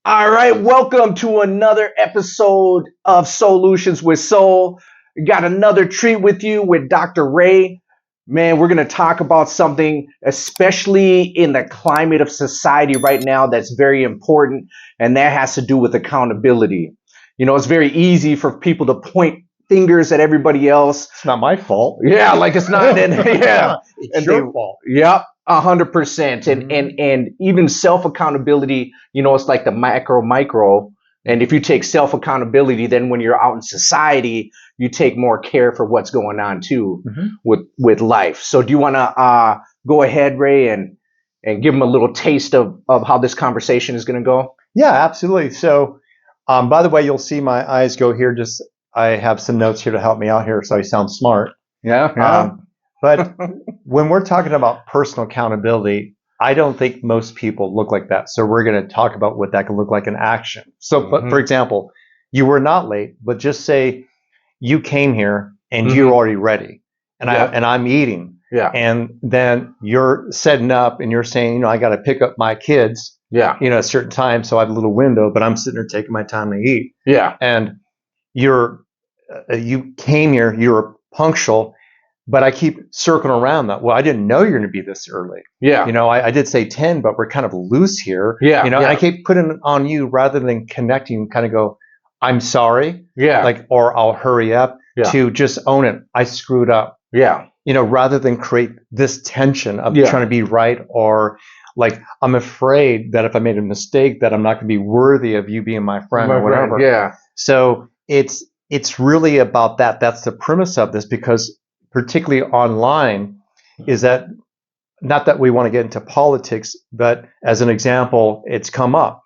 All right, welcome to another episode of Solutions with Soul. We got another treat with you with Dr. Ray. Man, we're going to talk about something, especially in the climate of society right now, that's very important, and that has to do with accountability. You know, it's very easy for people to point fingers at everybody else. It's not my fault. Yeah, like it's not. Yeah, It's your fault. Yep, 100%. And even self accountability. You know, it's like the micro. And if you take self accountability, then when you're out in society, you take more care for what's going on too with life. So, do you want to go ahead, Ray, and give them a little taste of how this conversation is going to go? Yeah, absolutely. So, by the way, you'll see my eyes go here. I have some notes here to help me out here, so I sound smart. Yeah. But when we're talking about personal accountability, I don't think most people look like that. So we're going to talk about what that can look like in action. So, but for example, you were not late, but just say you came here and you're already ready, and I'm eating. Yeah. And then you're setting up and you're saying, I got to pick up my kids. Yeah. At a certain time, so I have a little window, but I'm sitting there taking my time to eat. Yeah. And you came here, you were punctual, but I keep circling around that. Well, I didn't know you're going to be this early. Yeah. I did say 10, but we're kind of loose here. Yeah. And I keep putting it on you rather than connecting, kind of go, I'm sorry. Yeah. Or I'll hurry up to just own it. I screwed up. Yeah. Rather than create this tension of trying to be right, or like, I'm afraid that if I made a mistake that I'm not going to be worthy of you being my friend or whatever. Yeah. So it's really about that. That's the premise of this, because particularly online, is that not that we want to get into politics, but as an example, it's come up.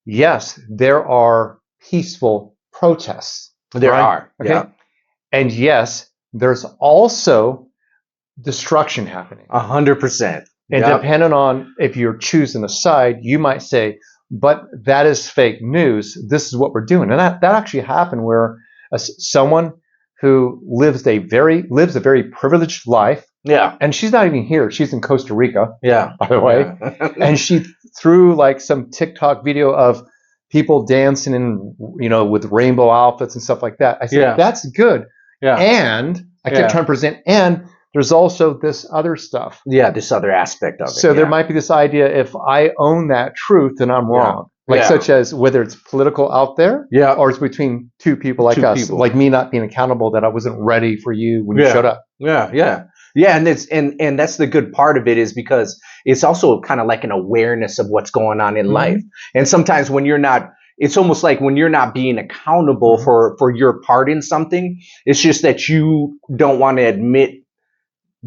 Yes, there are peaceful protests. There are. Okay. Yeah. And yes, there's also destruction happening. 100%. And depending on if you're choosing a side, you might say, but that is fake news. This is what we're doing. And that actually happened where someone who lives a very privileged life. Yeah. And she's not even here. She's in Costa Rica. Yeah. By the way. Yeah. And she threw like some TikTok video of people dancing in, with rainbow outfits and stuff like that. I said, that's good. Yeah. And I kept trying to present, and there's also this other stuff. Yeah, this other aspect of it. So there might be this idea, if I own that truth, then I'm wrong. Such as whether it's political out there, or it's between two people like us, like me not being accountable that I wasn't ready for you when you showed up. Yeah, and and that's the good part of it, is because it's also kind of like an awareness of what's going on in life. And sometimes when you're not, it's almost like when you're not being accountable for your part in something, it's just that you don't want to admit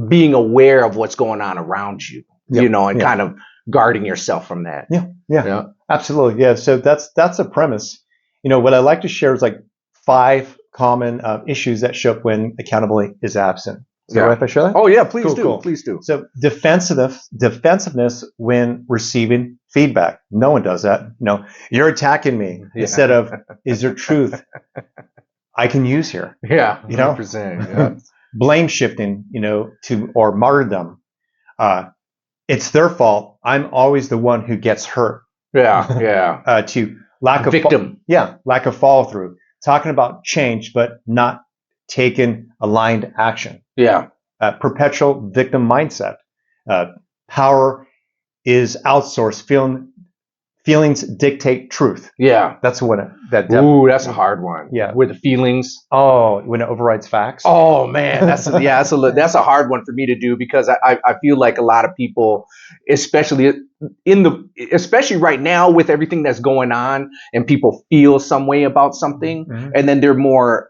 being aware of what's going on around you, and kind of guarding yourself from that. Yeah, absolutely. Yeah. So that's a premise. What I like to share is like 5 common issues that show up when accountability is absent. Is that right if I share that? Oh yeah, please do. Cool. Please do. So defensiveness when receiving feedback. No one does that. You're attacking me instead of, is there truth I can use here? Yeah, 100%. Yeah. Blame shifting, or martyrdom. It's their fault. I'm always the one who gets hurt. Yeah. To lack of victim. Lack of follow through. Talking about change, but not taking aligned action. Yeah. Perpetual victim mindset. Power is outsourced. Feelings dictate truth. Yeah. That's what Ooh, that's a hard one. Yeah. With the feelings. Oh, when it overrides facts. Oh man, that's a hard one for me to do, because I feel like a lot of people, especially right now with everything that's going on, and people feel some way about something, and then they're more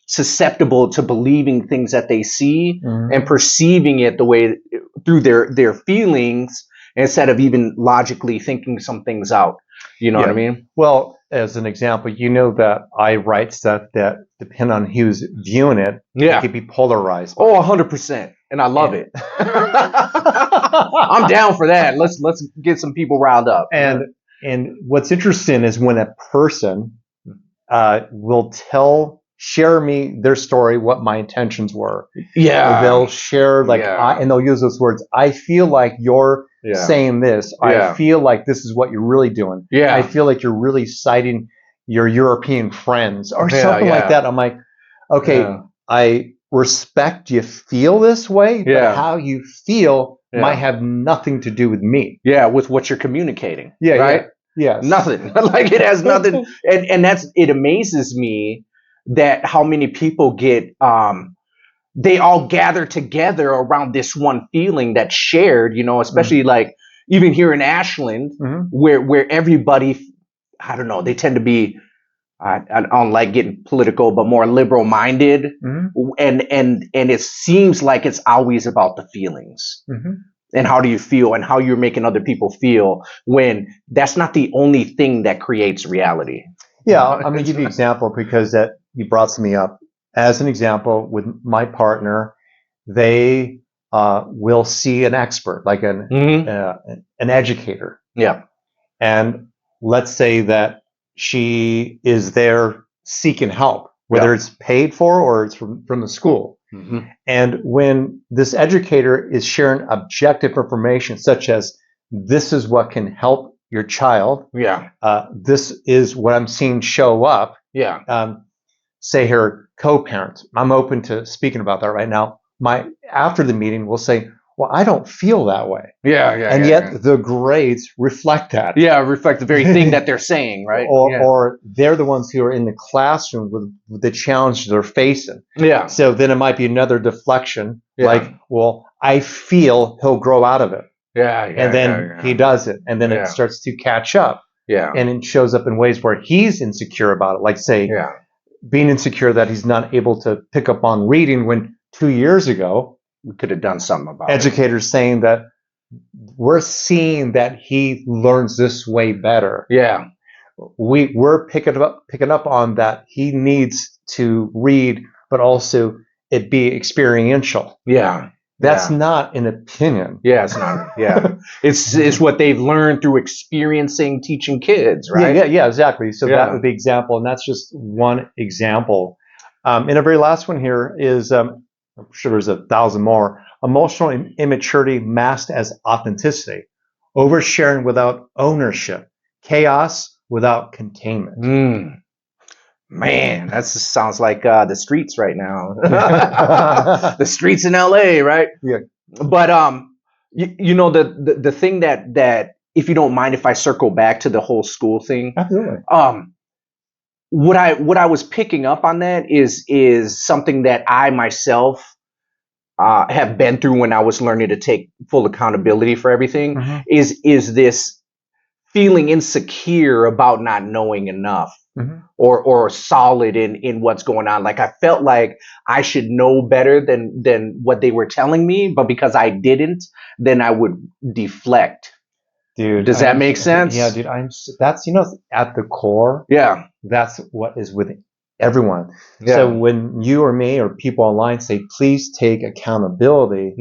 susceptible to believing things that they see and perceiving it the way through their feelings, instead of even logically thinking some things out. You know what I mean? Well, as an example, that I write stuff that, depend on who's viewing it, it could be polarized. Oh, 100%. And I love it. I'm down for that. Let's get some people riled up. And what's interesting is when a person will share me their story, what my intentions were. Yeah. They'll share and they'll use those words. I feel like your saying this. I feel like this is what you're really doing. Yeah. I feel like you're really citing your European friends or something like that. I'm like, okay, I respect you feel this way, but how you feel might have nothing to do with me. Yeah, with what you're communicating. Yeah, right? Yeah. Nothing. Like it has nothing. And it amazes me that how many people get they all gather together around this one feeling that's shared, you know, especially like even here in Ashland, where everybody, I don't know, they tend to be, I don't like getting political, but more liberal minded, and it seems like it's always about the feelings. And how do you feel and how you're making other people feel when that's not the only thing that creates reality. Yeah, I'm going to give you an example because that you brought something up. As an example, with my partner, they will see an expert, like an educator. Yeah. And let's say that she is there seeking help, whether it's paid for or it's from the school. And when this educator is sharing objective information, such as this is what can help your child. This is what I'm seeing show up. Say her co-parent. I'm open to speaking about that right now. After the meeting, we'll say, well, I don't feel that way. And yet the grades reflect that. Reflect the very thing that they're saying, right? Or they're the ones who are in the classroom with the challenge they're facing. So then it might be another deflection, like, well, I feel he'll grow out of it. And then he does it, and then it starts to catch up. And it shows up in ways where he's insecure about it, like say, being insecure that he's not able to pick up on reading when 2 years ago we could have done something about educators saying that we're seeing that he learns this way better. We're picking up on that he needs to read, but also it be experiential. That's not an opinion. It's not. It's what they've learned through experiencing teaching kids, right? Yeah, exactly. So that would be example, and that's just one example. And the very last one here is, I'm sure there's 1,000 more. Emotional immaturity masked as authenticity, oversharing without ownership, chaos without containment. Man, that just sounds like the streets right now. The streets in LA, right? But you know the thing that if you don't mind if I circle back to the whole school thing. Absolutely. What I was picking up on that is something that I myself have been through when I was learning to take full accountability for everything. Is this feeling insecure about not knowing enough. Or solid in what's going on. Like I felt like I should know better than what they were telling me, but because I didn't, then I would deflect. Dude, does that make sense? Yeah, dude. That's at the core. That's what is with everyone. So when you or me or people online say, please take accountability.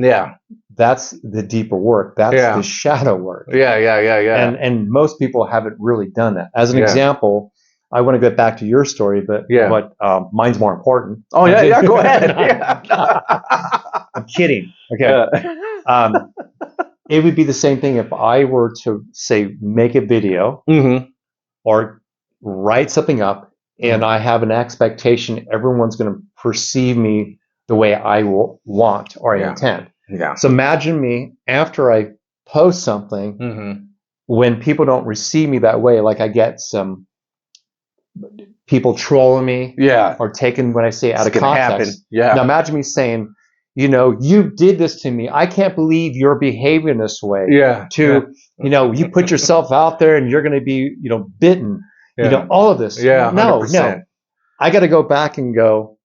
That's the deeper work. That's the shadow work. And most people haven't really done that. As an example, I want to get back to your story, but mine's more important. Oh, go ahead. I'm kidding. Okay. It would be the same thing if I were to, say, make a video or write something up, and I have an expectation everyone's going to perceive me the way I will want or I intend. So imagine me after I post something, when people don't receive me that way, like I get some people trolling me or taking what I say out of context. Now imagine me saying, you did this to me. I can't believe you're behaving this way. You put yourself out there and you're going to be, bitten. All of this. No. I got to go back and go,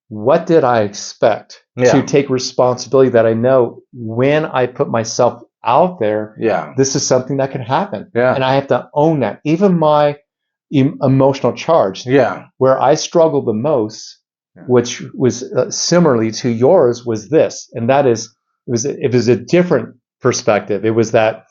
what did I expect to take responsibility that I know when I put myself out there, this is something that can happen. And I have to own that. Even my emotional charge, where I struggled the most, which was similarly to yours, was this, and that is, it was a different perspective. It was that,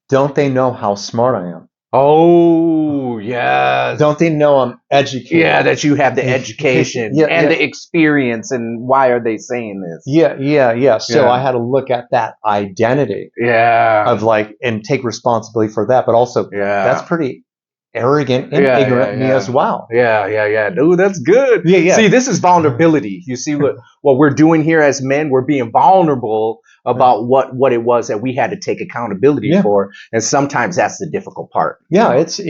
don't they know how smart I am? Oh, yes. Don't they know I'm educated? Yeah, that you have the education Yeah, and yeah. the experience, and why are they saying this? Yeah. So Yeah. I had to look at that identity Yeah. of like, and take responsibility for that. But also, that's Yeah. pretty arrogant and Yeah, ignorant of me as well. Yeah. Dude, that's good. Yeah. See, this is vulnerability. You see what we're doing here as men? We're being vulnerable about what it was that we had to take accountability Yeah. for. And sometimes that's the difficult part. Yeah, it's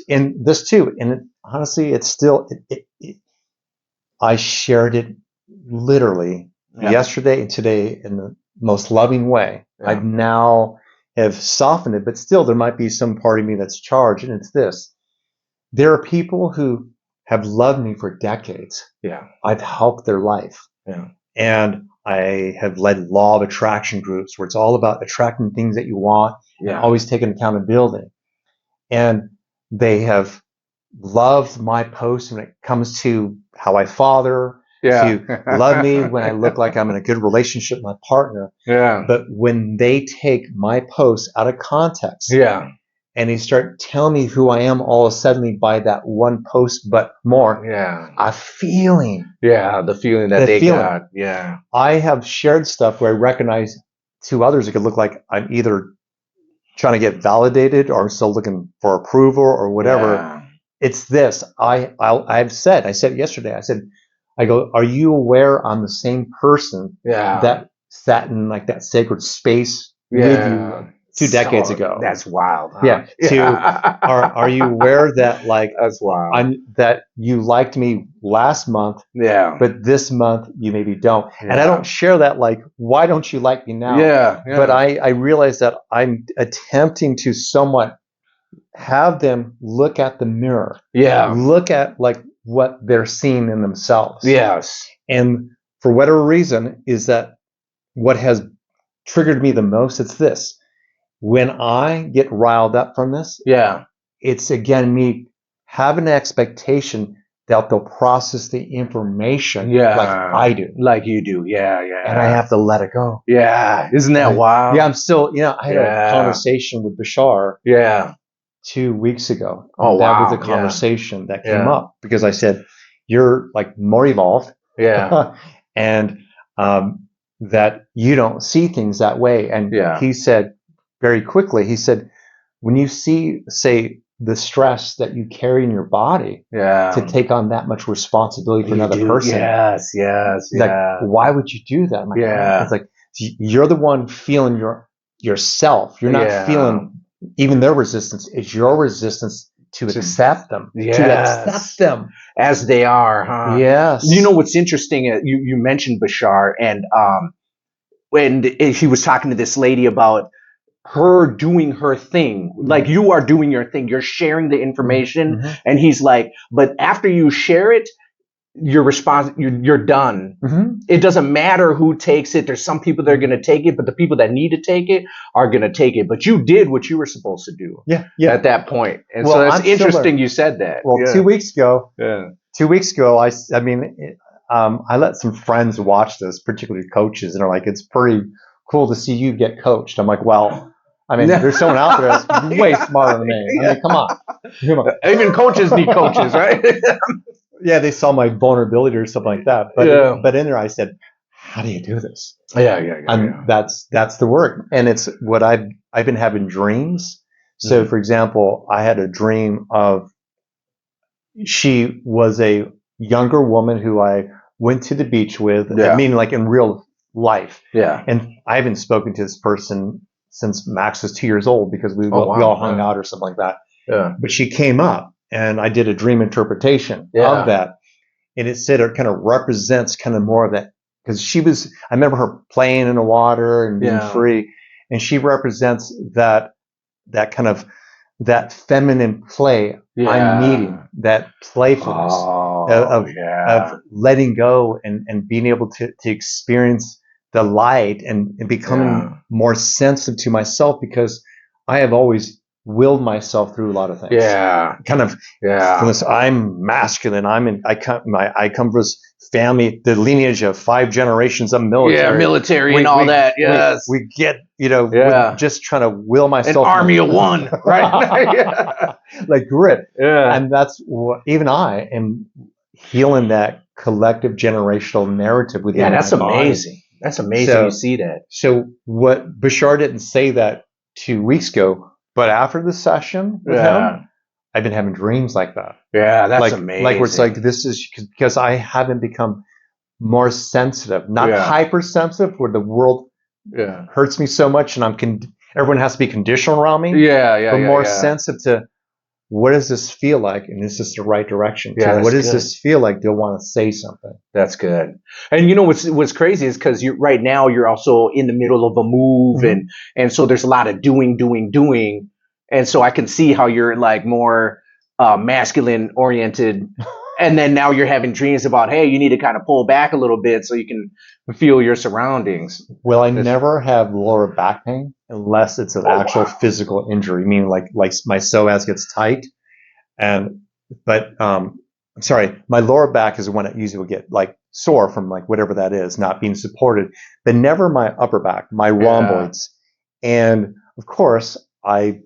in this too. And honestly, it's still, I shared it literally yesterday and today in the most loving way. Yeah. I now have softened it, but still there might be some part of me that's charged. And it's this. There are people who have loved me for decades. Yeah. I've helped their life. Yeah. And I have led law of attraction groups where it's all about attracting things that you want and always taking accountability. And they have loved my posts when it comes to how I father, to love me when I look like I'm in a good relationship with my partner. Yeah. But when they take my posts out of context, and they start telling me who I am all of a sudden by that one post, but more, a feeling. Yeah, the feeling that they got. Yeah. I have shared stuff where I recognize to others it could look like I'm either trying to get validated or still looking for approval or whatever. Yeah. It's this. I said yesterday, I go, are you aware I'm the same person that sat in like that sacred space with you 2 decades ago? That's wild. Huh? Yeah. Are you aware that like that's wild. that you liked me last month? Yeah. But this month you maybe don't. And I don't share that like, why don't you like me now? Yeah. But I realize that I'm attempting to somewhat have them look at the mirror. Yeah. Look at like what they're seeing in themselves. Yes. And for whatever reason is that what has triggered me the most, it's this. When I get riled up from this, it's again me having an expectation that they'll process the information like I do. Like you do. Yeah. And I have to let it go. Yeah. Isn't that wild? Yeah, I'm still, I had a conversation with Bashar 2 weeks ago. Oh, that wow. was a conversation that came up because I said, you're like more evolved. Yeah. And that you don't see things that way. And he said very quickly, he said, when you see, say, the stress that you carry in your body to take on that much responsibility for another person. Yes. Like, why would you do that? Like, it's like, you're the one feeling yourself. You're not feeling even their resistance. It's your resistance to accept them. To accept them. As they are, huh? Yes. You know what's interesting? You mentioned Bashar, and when he was talking to this lady about her doing her thing, like you are doing your thing, you're sharing the information, and he's like, but after you share it, you're done. It doesn't matter who takes it. There's some people that are going to take it, but the people that need to take it are going to take it. But you did what you were supposed to do at that point. And so it's interesting you said that. Well, 2 weeks ago, 2 weeks ago, I let some friends watch this, particularly coaches, and they're like, it's pretty cool to see you get coached. I'm like, well, I mean, there's someone out there that's way smarter than me. I mean, come on. Even coaches need coaches, right? Yeah, they saw my vulnerability or something like that. But in there, I said, how do you do this? And that's the work. And it's what I've been having dreams. So, for example, I had a dream of she was a younger woman who I went to the beach with. I mean, like in real life. And I haven't spoken to this person since Max was 2 years old because we all hung out or something like that. But she came up and I did a dream interpretation of that. And it said it kind of represents kind of more of that because I remember her playing in the water and being free. And she represents that kind of that feminine play I'm needing, that playfulness of letting go and being able to experience the light and becoming more sensitive to myself because I have always willed myself through a lot of things. Yeah. Kind of. Yeah. This, I'm masculine. I come from this family, the lineage of 5 generations of military. Yeah, military and all that. Yes. We get, just trying to will myself. An army of one, right? Yeah. Like grit. Yeah. And that's what even I am healing, that collective generational narrative within. Yeah, that's my body. amazing. That's amazing. You see that. So what Bashar didn't say that 2 weeks ago, but after the session with him, I've been having dreams like that. Yeah, that's amazing. Like where it's like, this is because I haven't become more sensitive, not hypersensitive, where the world hurts me so much and everyone has to be conditional around me. But more sensitive to, what does this feel like? And is this the right direction? What does this feel like? Do I want to say something? That's good. And you know what's crazy is because right now you're also in the middle of a move, and so there's a lot of doing. And so I can see how you're like more masculine oriented. And then now you're having dreams about, hey, you need to kind of pull back a little bit so you can feel your surroundings. Well, I never have lower back pain unless it's an actual physical injury, meaning like my psoas gets tight. But I'm sorry, my lower back is the one that usually will get like sore from like whatever that is, not being supported, but never my upper back, my rhomboids. And of course, I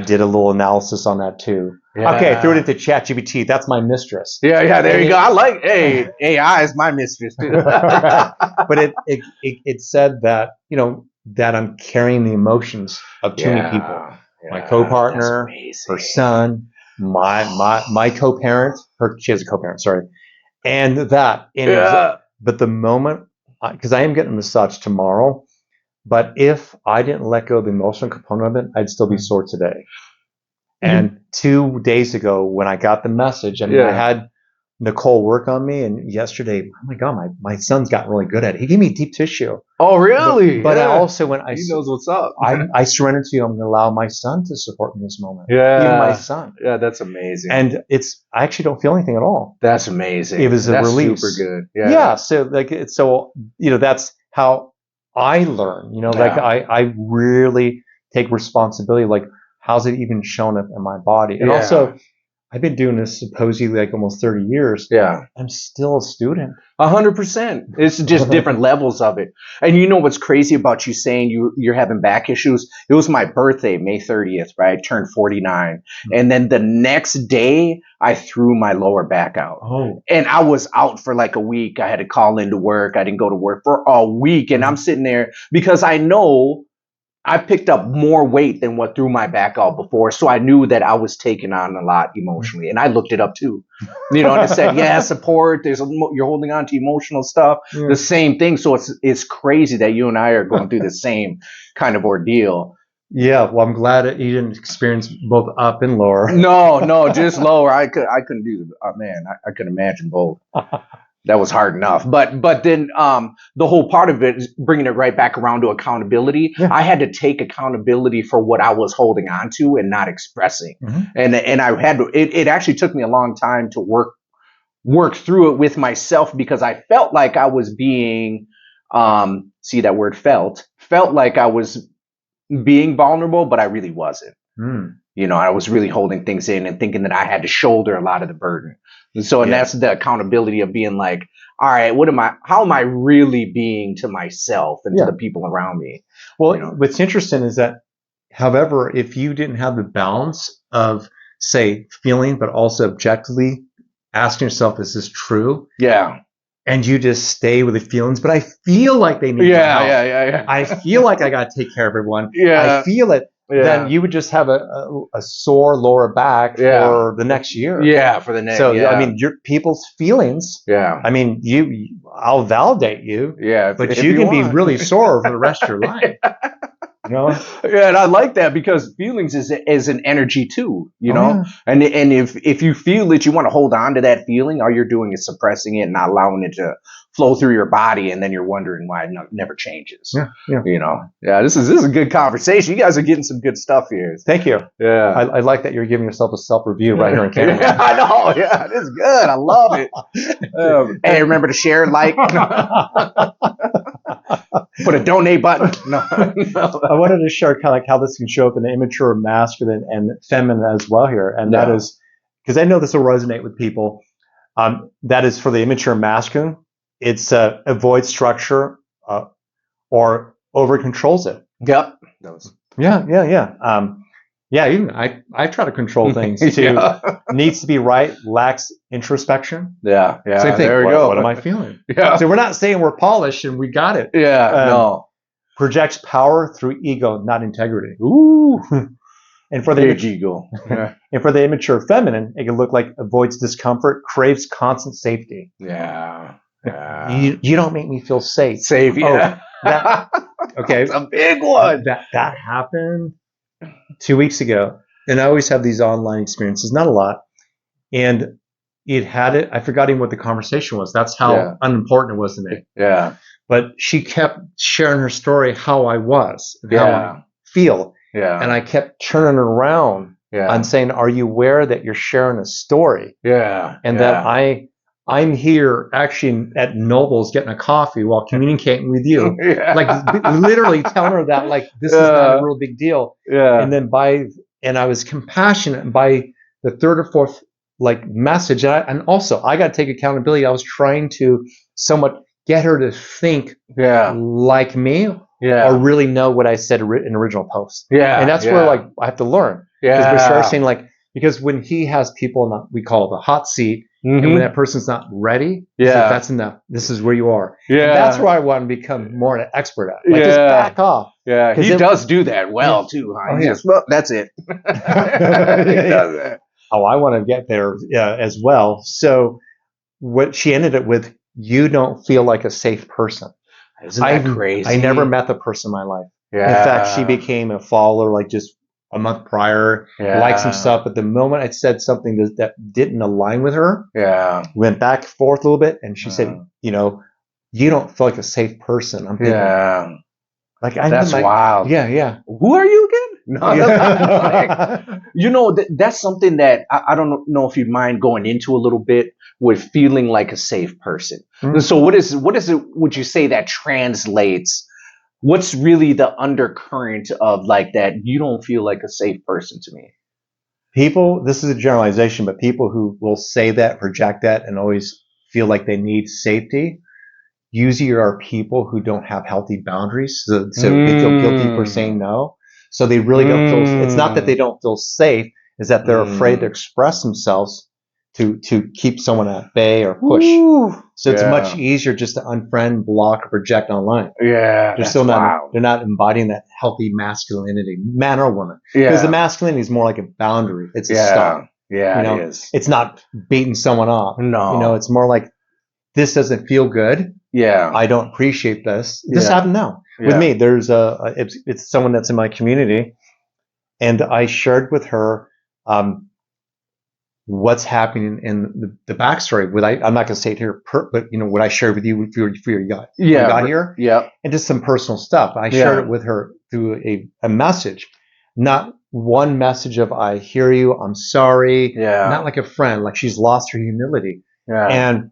did a little analysis on that too. Yeah. Okay, I threw it into ChatGPT. That's my mistress. Yeah, there you go. I like, AI is my mistress too. But it said that, that I'm carrying the emotions of too many people. Yeah, my co-partner, her son, my co-parent, she has a co-parent, sorry. And that. But the moment, because I am getting a massage tomorrow, but if I didn't let go of the emotional component of it, I'd still be sore today. And 2 days ago, when I got the message, I had Nicole work on me, and yesterday, oh my God, my son's gotten really good at it. He gave me deep tissue. Oh, really? But I also, he knows what's up. I surrendered to you. I'm going to allow my son to support me in this moment. Yeah. Even my son. Yeah, that's amazing. And I actually don't feel anything at all. That's amazing. It was a release. Super good. Yeah. So that's how I learn, like I really take responsibility. Like, how's it even shown up in my body? And also, I've been doing this supposedly like almost 30 years. Yeah. I'm still a student. 100%. It's just different levels of it. And you know what's crazy about you saying you're having back issues? It was my birthday, May 30th, right? I turned 49. And then the next day, I threw my lower back out. Oh. And I was out for like a week. I had to call into work. I didn't go to work for a week. And I'm sitting there because I know I picked up more weight than what threw my back out before. So I knew that I was taking on a lot emotionally. And I looked it up too. And I said, support. You're holding on to emotional stuff. The same thing. So it's crazy that you and I are going through the same kind of ordeal. Yeah, well, I'm glad that you didn't experience both up and lower. No, just lower. I couldn't do. I couldn't imagine both. That was hard enough. But then the whole part of it is bringing it right back around to accountability. Yeah. I had to take accountability for what I was holding on to and not expressing. And I had to. It actually took me a long time to work through it with myself because I felt like I was being see that word felt like I was being vulnerable, but I really wasn't. I was really holding things in and thinking that I had to shoulder a lot of the burden. And so, that's the accountability of being like, all right, how am I really being to myself and to the people around me? Well, what's interesting is that, however, if you didn't have the balance of, say, feeling, but also objectively asking yourself, is this true? Yeah. And you just stay with the feelings, but I feel like they need help. Yeah. I feel like I got to take care of everyone. Yeah. I feel it. Yeah. Then you would just have a sore lower back for the next year. Yeah, for the next. So I mean, your people's feelings. Yeah. I mean, I'll validate you. Yeah, but you can be really sore for the rest of your life. Yeah, and I like that because feelings is an energy too. And if you feel that you want to hold on to that feeling, all you're doing is suppressing it and not allowing it to flow through your body, and then you're wondering why it never changes. Yeah. This is a good conversation. You guys are getting some good stuff here. Thank you. Yeah, I like that you're giving yourself a self-review right here on camera. Yeah, I know. Yeah, this is good. I love it. Hey, remember to share, like. Put a donate button. No. I wanted to share kind of like how this can show up in the immature, masculine, and feminine as well here. And that is, because I know this will resonate with people, that is for the immature masculine, it's avoid structure or over controls it. Yep. Yeah, even I try to control things too. Needs to be right, lacks introspection. Yeah. Same thing. There we go. go. What am I feeling? Yeah. So we're not saying we're polished and we got it. Yeah. No. Projects power through ego, not integrity. Ooh. And for the Big ego. Yeah. And for the immature feminine, it can look like avoids discomfort, craves constant safety. Yeah. You don't make me feel safe. Safe. Yeah. Okay. That's a big one. That happened 2 weeks ago, and I always have these online experiences, not a lot, and I forgot even what the conversation was. That's how unimportant it was to me. Yeah. But she kept sharing her story, how I was, and how I feel. Yeah. And I kept turning around and saying, are you aware that you're sharing a story? Yeah. And that I'm here actually at Noble's getting a coffee while communicating with you. Like literally telling her that like this is not a real big deal. Yeah. And then I was compassionate, and by the third or fourth like message, and also I got to take accountability. I was trying to somewhat get her to think like me or really know what I said in the original post. Yeah. And that's where like I have to learn. Because we start saying like, because when he has people we call it the hot seat, and when that person's not ready, that's enough. This is where you are. Yeah. And that's where I want to become more an expert at. Like just back off. Yeah. He does do that well too. Huh? Oh, yeah. Well, that's it. He does that. Oh, I want to get there as well. So what she ended it with, you don't feel like a safe person. Isn't that crazy? I never met the person in my life. Yeah. In fact, she became a follower like just a month prior, liked some stuff. But the moment I said something that didn't align with her, went back and forth a little bit. And she said, you don't feel like a safe person. I'm thinking, like, that's wild. Yeah. Who are you again? No, that's something that I don't know if you'd mind going into a little bit with feeling like a safe person. Mm-hmm. So what is it, would you say that translates? What's really the undercurrent of like that you don't feel like a safe person to me? People, this is a generalization, but people who will say that, project that, and always feel like they need safety, usually are people who don't have healthy boundaries. So they feel guilty for saying no. So they really don't feel, it's not that they don't feel safe, it's that they're afraid to express themselves to keep someone at bay or push. So it's much easier just to unfriend, block, or project online. Yeah. They're still they're not embodying that healthy masculinity, man or woman. Because the masculinity is more like a boundary. It's a stop. Yeah, it is. It's not beating someone off. No. It's more like, this doesn't feel good. Yeah. I don't appreciate this. This happened now. With me, there's it's someone that's in my community, and I shared with her what's happening in the backstory. I'm not going to say it here, but what I shared with you for your got here. Yeah. And just some personal stuff. I shared it with her through a message, not one message of I hear you, I'm sorry. Yeah. Not like a friend, like she's lost her humility. Yeah. And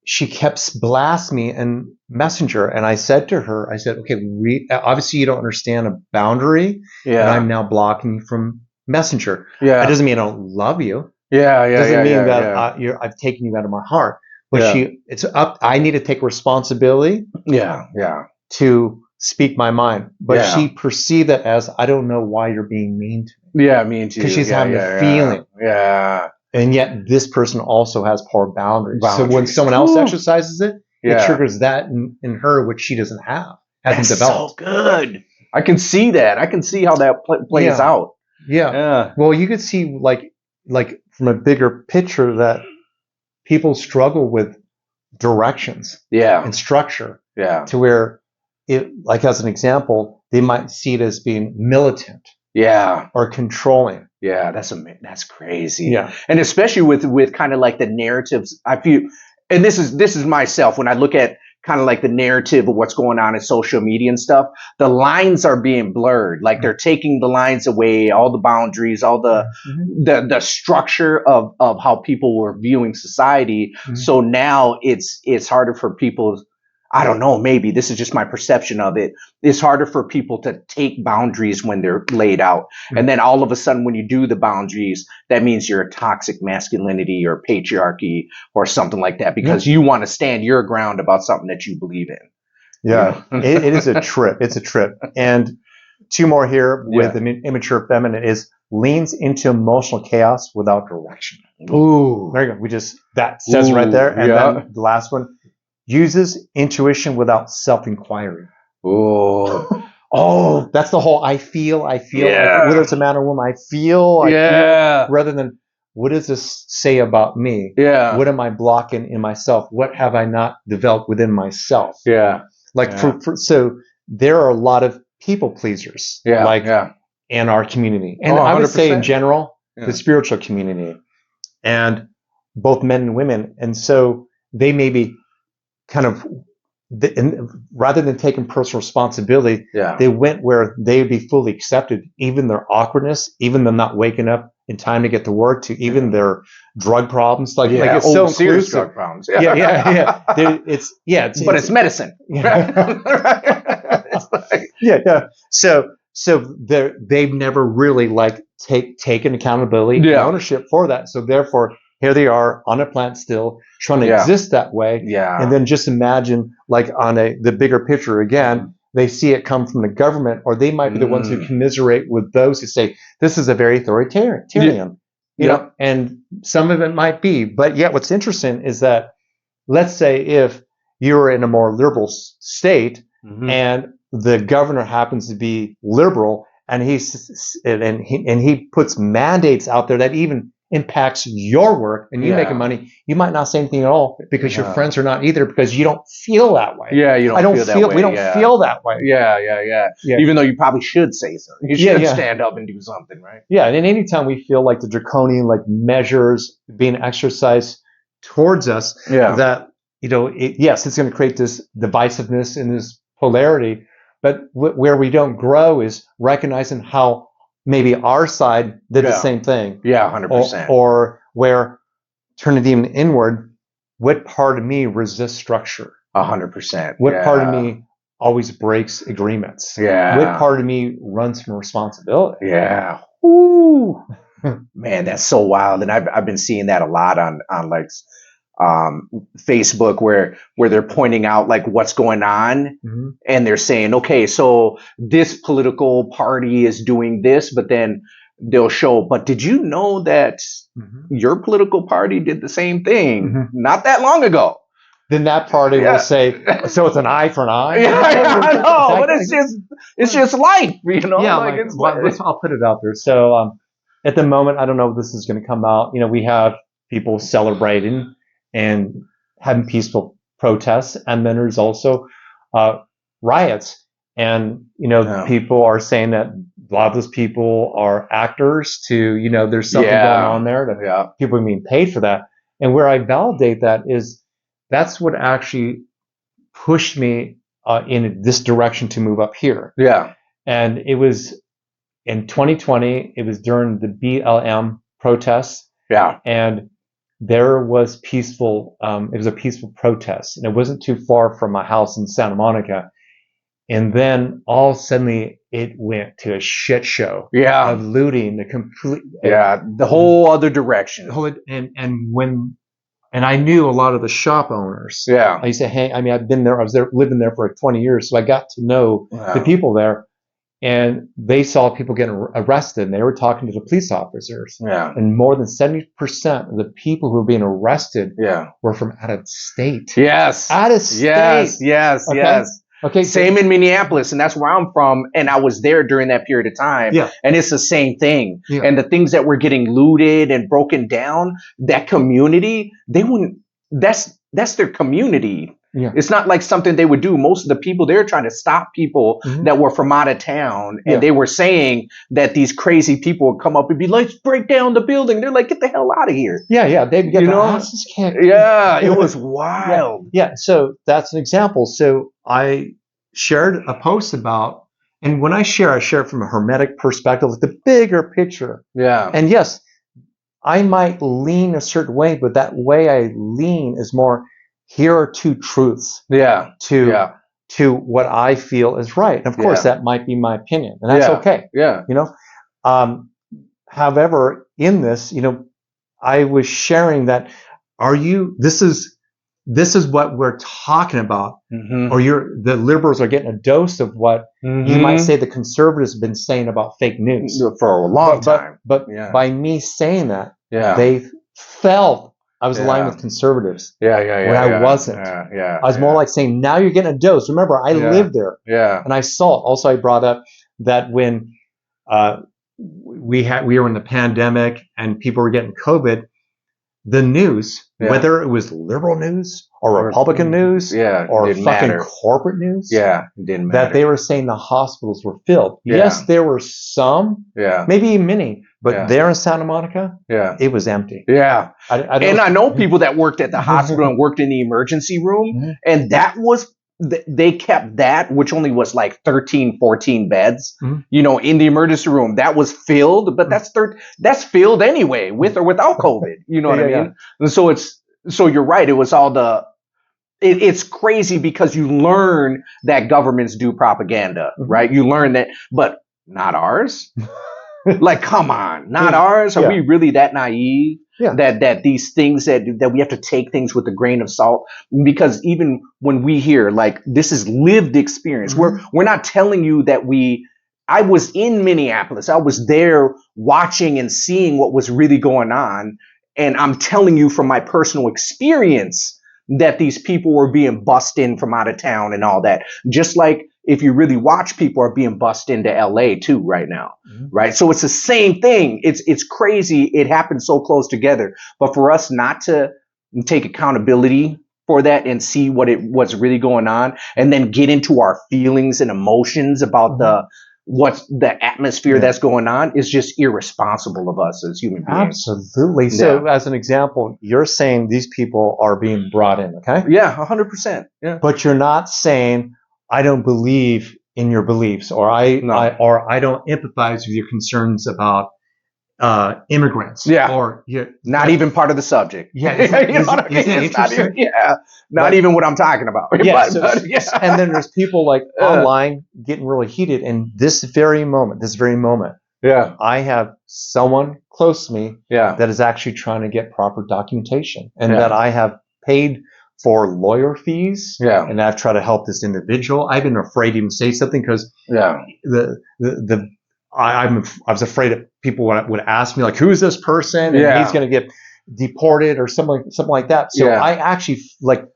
she kept blasting me in Messenger, and I said to her, okay, obviously you don't understand a boundary, and I'm now blocking you from Messenger. Yeah. That doesn't mean I don't love you. Yeah. Doesn't mean that I've taken you out of my heart. But I need to take responsibility. Yeah. To speak my mind. But she perceived that as, I don't know why you're being mean to me. Yeah, mean to you. Because she's having a feeling. Yeah. And yet this person also has poor boundaries. So when someone else exercises it, it triggers that in her, which she doesn't have, hasn't developed. So good. I can see that. I can see how that plays out. Yeah. Well, you could see like from a bigger picture that people struggle with directions. And structure. Yeah. To where like as an example, they might see it as being militant. Yeah. Or controlling. Yeah, that's crazy. Yeah. And especially with kind of like the narratives, I feel, and this is myself, when I look at kind of like the narrative of what's going on in social media and stuff, the lines are being blurred. Like they're taking the lines away, all the boundaries, all the structure of how people were viewing society. So now it's harder for people I don't know, maybe this is just my perception of it. It's harder for people to take boundaries when they're laid out. And then all of a sudden, when you do the boundaries, that means you're a toxic masculinity or patriarchy or something like that, because you want to stand your ground about something that you believe in. Yeah, it is a trip. It's a trip. And two more here with the immature feminine is leans into emotional chaos without direction. Ooh. There you go. That says right there. And then the last one, uses intuition without self-inquiry. Oh, that's the whole I feel, whether it's a man or woman, I feel, rather than what does this say about me? Yeah. What am I blocking in myself? What have I not developed within myself? Yeah. So there are a lot of people pleasers in our community. And I would say in general, the spiritual community, and both men and women. And so they may be kind of, rather than taking personal responsibility, they went where they would be fully accepted, even their awkwardness, even them not waking up in time to get to work, to even their drug problems. It's so serious drug problems. But it's medicine. So they've never really taken accountability and ownership for that. So therefore, here they are on a planet still trying to exist that way. Yeah. And then just imagine, on the bigger picture again, they see it come from the government, or they might be the ones who commiserate with those who say, this is a very authoritarian, you know, and some of it might be. But yet what's interesting is that, let's say if you're in a more liberal state and the governor happens to be liberal, and he puts mandates out there that even impacts your work, and you making money, you might not say anything at all because your friends are not either, because you don't feel that way. Yeah, you don't feel that way. We don't feel that way. Yeah. Even though you probably should say something. You should stand up and do something, right? Yeah, and anytime we feel like the draconian measures being exercised towards us, that it's going to create this divisiveness and this polarity. But where we don't grow is recognizing how maybe our side did the same thing. Yeah, 100%. Or where, turn it even inward, what part of me resists structure? 100%. What part of me always breaks agreements? Yeah. What part of me runs from responsibility? Yeah. Woo. Man, that's so wild. And I've been seeing that a lot on Facebook, where they're pointing out what's going on, and they're saying, okay, so this political party is doing this, but then they'll show, but did you know that your political party did the same thing not that long ago? Then that party will say, so it's an eye for an eye. Yeah, I know, but it's just life, Yeah, I'll put it out there. So at the moment, I don't know if this is going to come out. We have people celebrating and having peaceful protests, and then there's also riots. And people are saying that a lot of those people are actors to, there's something going on there, that people are being paid for that. And where I validate that is, that's what actually pushed me in this direction to move up here. Yeah. And it was in 2020, it was during the BLM protests. Yeah. And there was peaceful, it was a peaceful protest, and it wasn't too far from my house in Santa Monica. And then all suddenly it went to a shit show of looting, the whole other direction. And I knew a lot of the shop owners. Yeah. I used to I've been there, living there for 20 years. So I got to know the people there, and they saw people getting arrested, and they were talking to the police officers. Yeah. And more than 70% of the people who were being arrested were from out of state. Yes. Out of state. Yes. Okay. Same in Minneapolis, and that's where I'm from, and I was there during that period of time. Yeah. And it's the same thing. Yeah. And the things that were getting looted and broken down, that community, they wouldn't. That's their community. Yeah. It's not like something they would do. Most of the people, they're trying to stop people that were from out of town. And they were saying that these crazy people would come up and be like, let's break down the building. They're like, get the hell out of here. Yeah. They'd get the asses kicked. Yeah, it was wild. Yeah. So that's an example. So I shared a post about, and when I share it from a hermetic perspective, like the bigger picture. Yeah. And yes, I might lean a certain way, but that way I lean is more, here are two truths Yeah. to Yeah. what I feel is right. And of course, that might be my opinion, and that's okay. Yeah. You know, however, in this, I was sharing that this is what we're talking about, or the liberals are getting a dose of what you might say the conservatives have been saying about fake news for a long time. But by me saying that, they felt I was aligned with conservatives. When I wasn't. I was more like saying, now you're getting a dose. Remember, I lived there. And I saw it. Also, I brought up that when we were in the pandemic and people were getting COVID, the news, whether it was liberal news or Republican news or fucking corporate news, it didn't matter. That they were saying the hospitals were filled. Yes, there were some, maybe many, but there in Santa Monica, it was empty. I know people that worked at the hospital and worked in the emergency room, and that was, they kept that, which only was like 13, 14 beds, in the emergency room. That was filled, but that's filled anyway, with or without COVID. You know what I mean? And so you're right. It was all it's crazy because you learn that governments do propaganda, right? You learn that, but not ours. Like, come on, not ours. Are we really that naive? That these things that we have to take things with a grain of salt? Because even when we hear, like, this is lived experience, we're not telling you that I was in Minneapolis. I was there watching and seeing what was really going on. And I'm telling you from my personal experience that these people were being bussed in from out of town and all that. Just like, if you really watch, people are being bussed into LA too right now, right? So it's the same thing. It's crazy. It happened so close together. But for us not to take accountability for that and see what's really going on, and then get into our feelings and emotions about what's the atmosphere that's going on, is just irresponsible of us as human beings. Absolutely. So as an example, you're saying these people are being brought in, okay? Yeah, 100%. Yeah. But you're not saying, I don't believe in your beliefs, or I don't empathize with your concerns about immigrants. Or you're not even part of the subject. You know what I mean? It's not even what I'm talking about. And then there's people like online getting really heated. And this very moment, I have someone close to me that is actually trying to get proper documentation, and that I have paid for lawyer fees, and I've tried to help this individual. I've been afraid to even say something because I was afraid that people would ask me, like, who is this person, and he's going to get deported or something like that. So I actually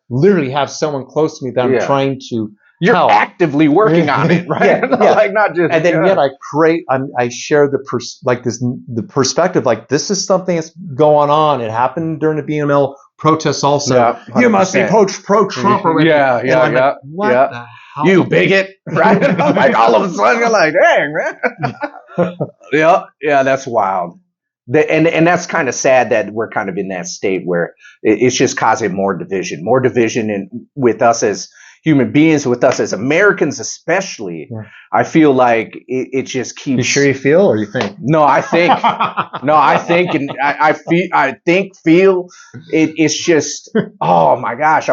literally have someone close to me that I'm trying to. You're actively working on it, right? Like, not just. And then yet I share the perspective, like, this is something that's going on. It happened during the BML protests also. You must be pro-Trump already. Like, what the hell? You bigot, right? Like, all of a sudden you're like, dang, man. Yeah, that's wild. And that's kind of sad that we're kind of in that state where it's just causing more division with us as human beings, with us as Americans especially. I feel like it just keeps. You sure you feel, or you think? No, I think. And I feel. It's just. Oh my gosh!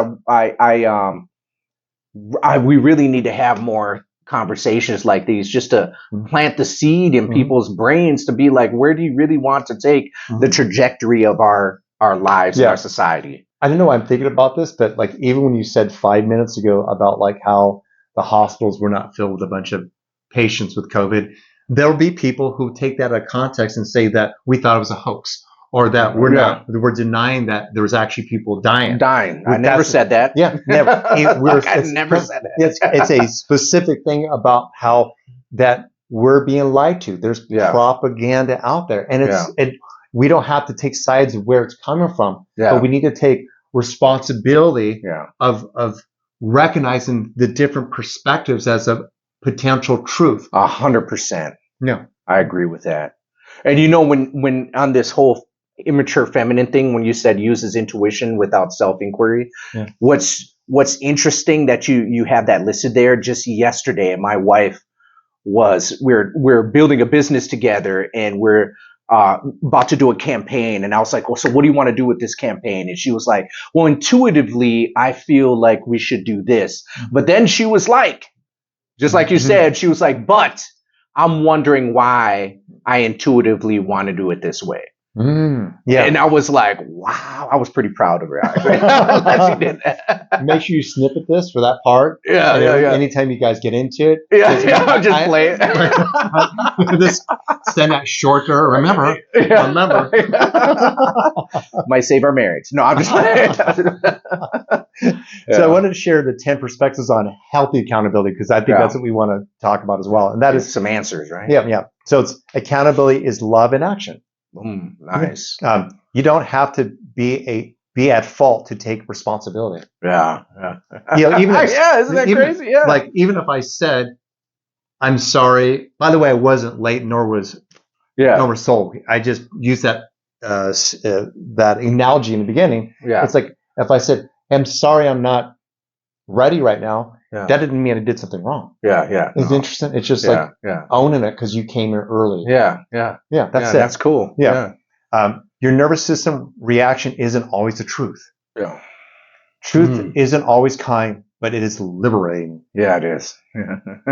We really need to have more conversations like these, just to plant the seed in people's brains to be like, where do you really want to take the trajectory of our lives and our society? I don't know why I'm thinking about this, but like, even when you said 5 minutes ago about like how the hospitals were not filled with a bunch of patients with COVID, there'll be people who take that out of context and say that we thought it was a hoax, or that we're denying that there was actually people dying. I never said that. Yeah, never. I never said that. It's a specific thing about how that we're being lied to. There's propaganda out there, and we don't have to take sides of where it's coming from, but we need to take responsibility of recognizing the different perspectives as a potential truth. 100%. Yeah, I agree with that. And when on this whole immature feminine thing, when you said uses intuition without self-inquiry, what's interesting that you have that listed there. Just yesterday, my wife we're building a business together, and we're about to do a campaign, and I was like, well, so what do you want to do with this campaign? And she was like, well, intuitively, I feel like we should do this. But then she was like, just like you said, she was like, but I'm wondering why I intuitively want to do it this way. Yeah. And I was like, wow, I was pretty proud of her. That she did that. Make sure you snip at this for that part. Yeah, and anytime you guys get into it, just play it. Just send that shorter. Remember. Might save our marriage. No, I'm just playing. So I wanted to share the 10 perspectives on healthy accountability, because I think that's what we want to talk about as well. And that is some answers, right? Yeah. So it's accountability is love in action. Nice. You don't have to be at fault to take responsibility. Yeah. Even if, isn't that crazy? Yeah. Like, even if I said, I'm sorry, by the way, I wasn't late, nor was soul. I just used that that analogy in the beginning. Yeah. It's like, if I said, I'm sorry, I'm not ready right now, that didn't mean I did something wrong. Yeah. It's interesting. It's just like owning it because you came here early. Yeah. That's it. That's cool. Yeah. Your nervous system reaction isn't always the truth. Yeah. Truth isn't always kind, but it is liberating. Yeah, it is.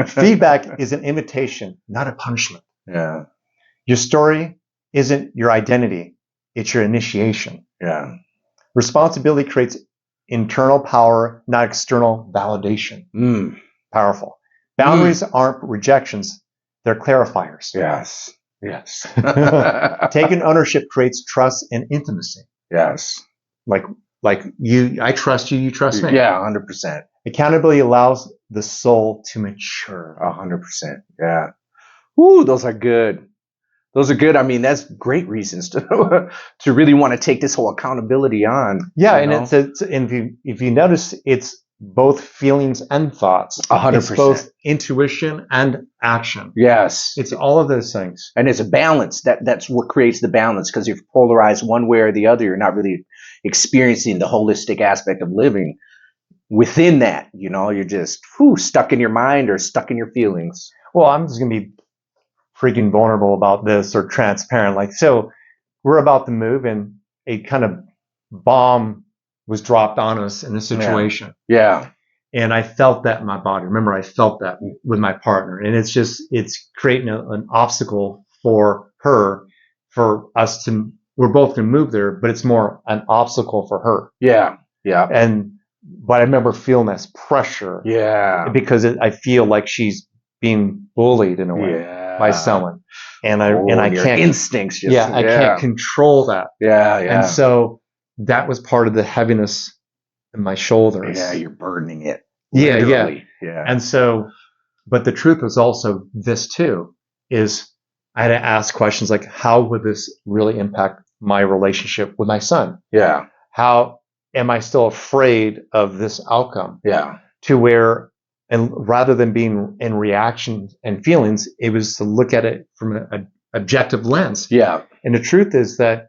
Feedback is an invitation, not a punishment. Yeah. Your story isn't your identity. It's your initiation. Yeah. Responsibility creates internal power, not external validation. Powerful. Boundaries aren't rejections. They're clarifiers. Yes. Taking ownership creates trust and intimacy. Yes. Like you, I trust you, you trust me. Yeah, 100%. Accountability allows the soul to mature. 100%. Yeah. Ooh, those are good. I mean, that's great reasons to really want to take this whole accountability on. Yeah, and if you notice, it's both feelings and thoughts. 100%. It's both intuition and action. Yes. It's all of those things. And it's a balance. That's what creates the balance, because if you're polarized one way or the other, you're not really experiencing the holistic aspect of living. Within that, you're just stuck in your mind or stuck in your feelings. Well, I'm just going to be freaking vulnerable about this, or transparent. So we're about to move, and a kind of bomb was dropped on us in a situation. Yeah. And I felt that in my body. Remember, I felt that with my partner. And it's creating an obstacle for her, for us we're both going to move there, but it's more an obstacle for her. Yeah. But I remember feeling this pressure. Yeah. Because I feel like she's being bullied in a way by someone. And I can't. Instincts. I can't control that. Yeah. And so that was part of the heaviness in my shoulders. Yeah, you're burdening it. Yeah. And so, but the truth was also this too, is I had to ask questions like, how would this really impact my relationship with my son? Yeah. How am I still afraid of this outcome? Yeah. To where, and rather than being in reaction and feelings, it was to look at it from an objective lens. Yeah. And the truth is that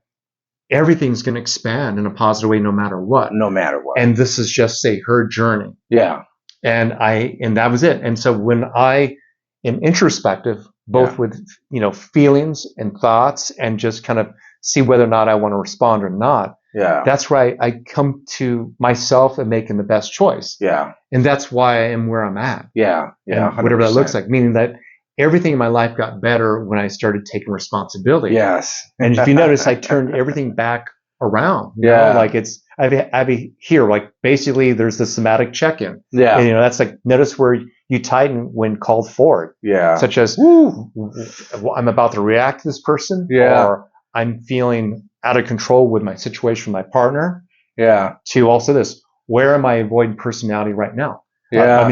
everything's going to expand in a positive way no matter what. And this is just, say, her journey. Yeah. And that was it. And so when I am introspective, both with, feelings and thoughts, and just kind of see whether or not I want to respond or not. Yeah. That's where I come to myself and making the best choice. Yeah. And that's why I am where I'm at. Yeah. Yeah. Whatever that looks like, meaning that everything in my life got better when I started taking responsibility. Yes. And if you notice, I turned everything back around. Like I here, like basically there's the somatic check-in. Yeah. And, that's like, notice where you tighten when called forward. Yeah. Such as, I'm about to react to this person. Yeah. Or I'm feeling out of control with my situation with my partner. Yeah. To also this, where am I avoiding personality right now? Yeah.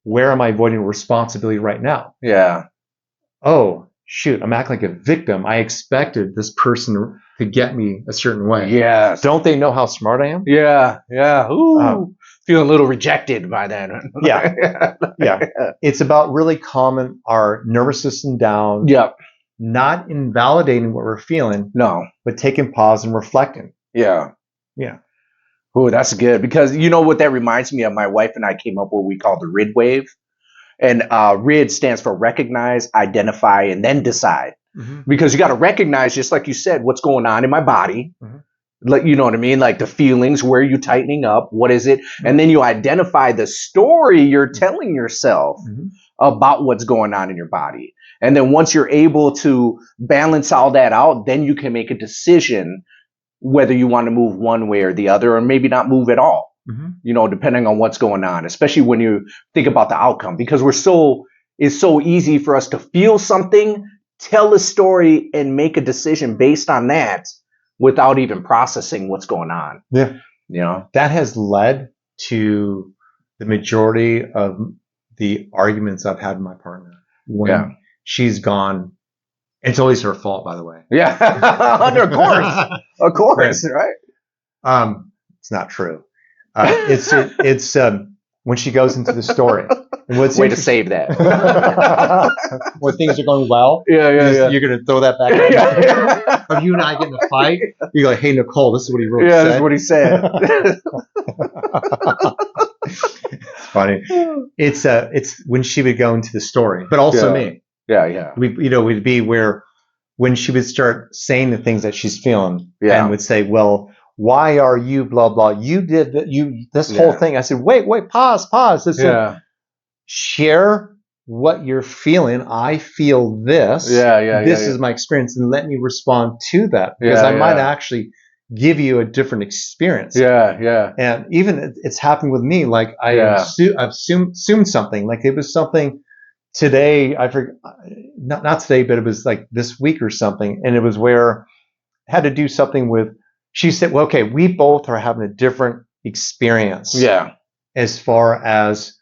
Where am I avoiding responsibility right now? Yeah. Oh, shoot, I'm acting like a victim. I expected this person to get me a certain way. Yes. Don't they know how smart I am? Yeah. Yeah. Ooh. Feeling a little rejected by that. Yeah. It's about really calming our nervous system down. Yep. Not invalidating what we're feeling. No. But taking pause and reflecting. Yeah. Yeah. Oh, that's good, because you know what that reminds me of? My wife and I came up with what we call the RID wave. And RID stands for recognize, identify, and then decide. because you got to recognize, just like you said, what's going on in my body. Like, you know what I mean? Like the feelings, where are you tightening up? What is it? And then you identify the story you're telling yourself about what's going on in your body. And then once you're able to balance all that out, then you can make a decision whether you want to move one way or the other, or maybe not move at all, you know, depending on what's going on, especially when you think about the outcome, because it's so easy for us to feel something, tell a story, and make a decision based on that without even processing what's going on. Yeah. You know, that has led to the majority of the arguments I've had with my partner when she's gone. It's always her fault, by the way. Yeah. Of course. Right. It's not true. It's when she goes into the story. And way to save that. When things are going well, you're going to throw that back at me. If you and I get in a fight, you go, hey, Nicole, this is what he really said. This is what he said. It's funny. It's when she would go into the story, but also me. Yeah. We'd be where when she would start saying the things that she's feeling and would say, well, why are you blah, blah, you did that, this whole thing. I said, wait, pause. Share what you're feeling. I feel this. This is my experience, and let me respond to that, because I might actually give you a different experience. And even it's happened with me. Like I've assumed something. Like it was something today. I forgot, not today, but it was like this week or something. And it was where I had to do something with. She said, "Well, okay, we both are having a different experience. As far as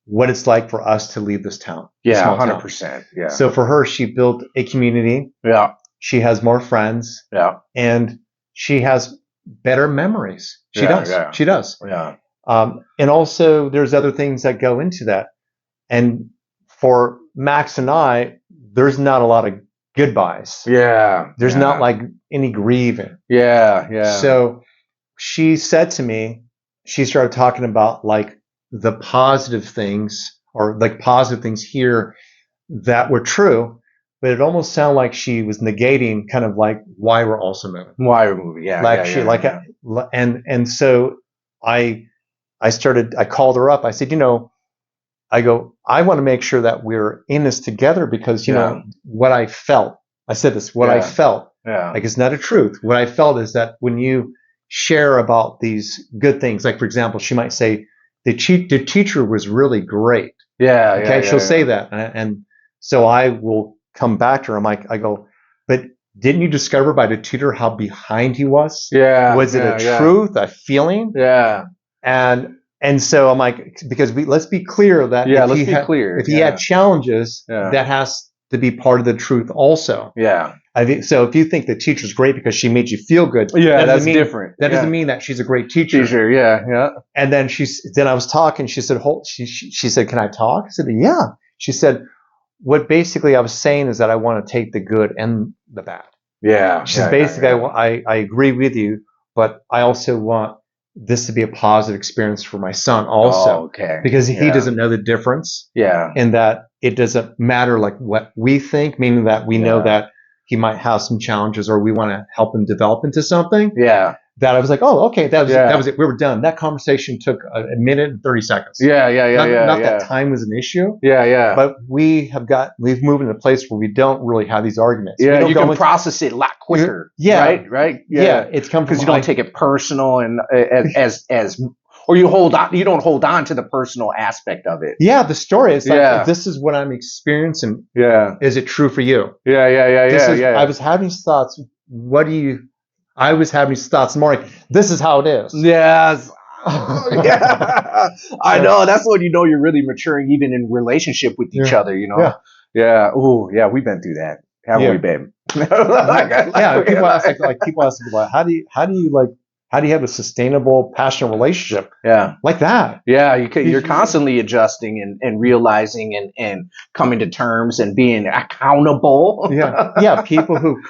what it's like for us to leave this town. 100%. Yeah. So for her, she built a community. She has more friends. And she has better memories. She does. She does. And also there's other things that go into that. And for Max and I, there's not a lot of goodbyes. There's not like any grieving. So she said to me, she started talking about like the positive things, or like positive things here that were true, but it almost sounded like she was negating kind of like why we're also moving. And so I called her up. I said, I want to make sure that we're in this together, because you know what I felt. I said this, I felt. Like it's not a truth. What I felt is that when you share about these good things, like for example, she might say, the teacher was really great. She'll say that. And so I will come back to her. I go, but didn't you discover by the tutor how behind he was? Was it a truth, a feeling? And so I'm like, because let's be clear that if he had challenges, that has to be part of the truth also. I think so. If you think the teacher's great because she made you feel good, that's different. That doesn't mean that she's a great teacher. And then then I was talking. She said, she said, can I talk? I said, yeah. She said, what basically I was saying is that I want to take the good and the bad. She said, basically, I agree with you, but I also want this to be a positive experience for my son also. Because he doesn't know the difference. And that it doesn't matter like what we think, meaning that we know that he might have some challenges, or we want to help him develop into something. That I was like, oh, okay, that was it. We were done. That conversation took a minute and 30 seconds. Not that time was an issue. But we've moved into a place where we don't really have these arguments. You can process it a lot quicker. Right. It's come because you don't take it personal and or you don't hold on to the personal aspect of it. The story is like, this is what I'm experiencing. Is it true for you? I was having these thoughts. I was having these thoughts more like, this is how it is. I know. That's when you know you're really maturing, even in relationship with each other, you know? We've been through that. Haven't we, babe? People ask me, how do you have a sustainable, passionate relationship? Like that. You're constantly adjusting and realizing and coming to terms and being accountable. People who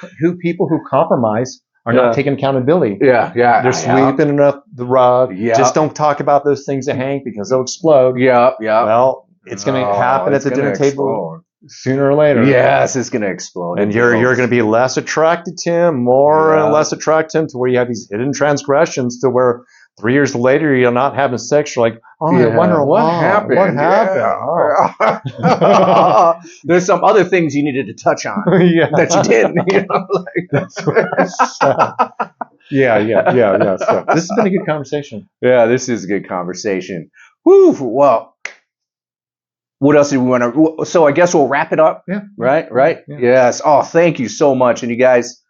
compromise are not taking accountability. They're sweeping up the rug. Just don't talk about those things to Hank because they'll explode. Well, it's going to happen at the dinner table. sooner or later. Yes, it's going to explode. And you're going to be less attracted to him, more and less attracted to him, to where you have these hidden transgressions, to where 3 years later you're not having sex. You're like, oh, I wonder what happened. What happened? Oh. There's some other things you needed to touch on that you didn't. You know, like. That's what yeah. So this has been a good conversation. Yeah, this is a good conversation. Whew. Well, what else do we want to? So I guess we'll wrap it up. Yeah. Right. Yeah. Yes. Oh, thank you so much. And you guys,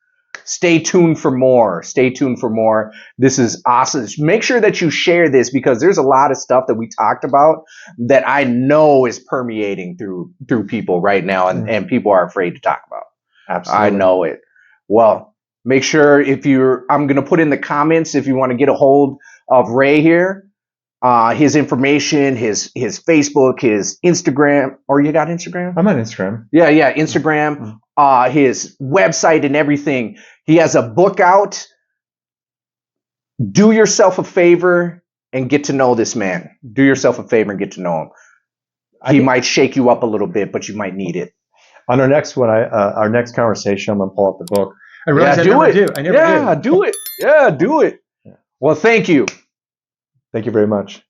stay tuned for more. Stay tuned for more. This is awesome. Make sure that you share this, because there's a lot of stuff that we talked about that I know is permeating through people right now, and people are afraid to talk about. Absolutely. I know it. Well, make sure I'm going to put in the comments if you want to get a hold of Ray here. His information, his Facebook, his Instagram, or you got Instagram? I'm on Instagram. Yeah, Instagram, his website and everything. He has a book out. Do yourself a favor and get to know this man. Do yourself a favor and get to know him. He might shake you up a little bit, but you might need it. On our next one, our next conversation, I'm going to pull up the book. I realize I never do. I never do. Do it. Yeah, do it. Well, thank you. Thank you very much.